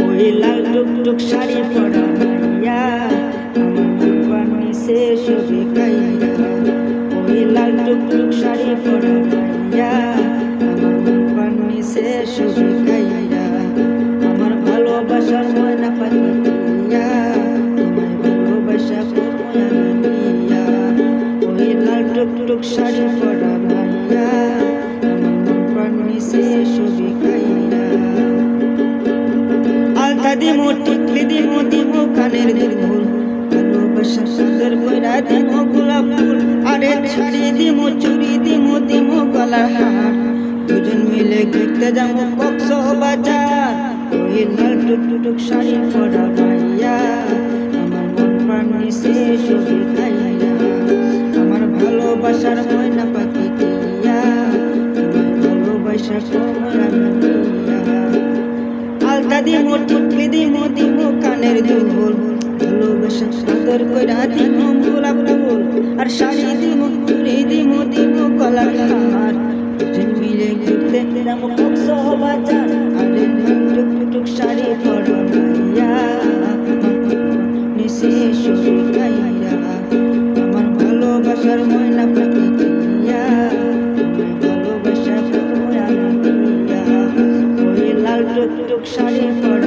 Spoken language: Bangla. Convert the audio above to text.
ওই লাল টুকটুক শাড়ি পরা মাইয়া আমার মন মিশে ছবি কাইয়া। ওই লাল টুকটুক শাড়ি পরা মাইয়া আমার মন মিশে ছবি কাইয়া। আমার ভালোবাসার ময়না পাখি দিয়া তোমায় ভালোবাসা দিয়া। ওই লাল টুকটুক শাড়ি পরা মাইয়া আমার মন মিশে ছবি কাইয়া। আলতা দিমো টিকলি দিমো দিমো কানের দুল, ভালোবাসা সুন্দর কইরা দিমো গোলাপ ফুল। আরে শাড়ি দিমো চুড়ি দিমো দিমো গলার হার, দুজন মিলে ঘুরতে যাবো কক্সবাজার। ওই লাল টুকটুক শাড়ি পরা মাইয়া আমার মন প্রাণ মিশে ছবি কাইয়া। আমার ভালোবাসার ময়না পাখি দিয়া তোমায় ভালোবাসা দিয়া। আলতা দিমো টিকলি দিমো দিমো কানের দুল, ভালোবাসা সাদর কইরা দিমো গোলাপ ফুল। আর শাড়ি দিমো চুড়ি দিমো দিমো গলার হার, দুজন মিলে ঘুরতে যাবো কক্সবাজার। আরে টুকটুক শাড়ি পরা মাইয়া মিশে ছবি কাইয়া। আমার ভালোবাসার ময়না পাখি দিয়া তোমায় ভালোবাসা দিয়া। ওই লাল টুকটুক শাড়ি পরা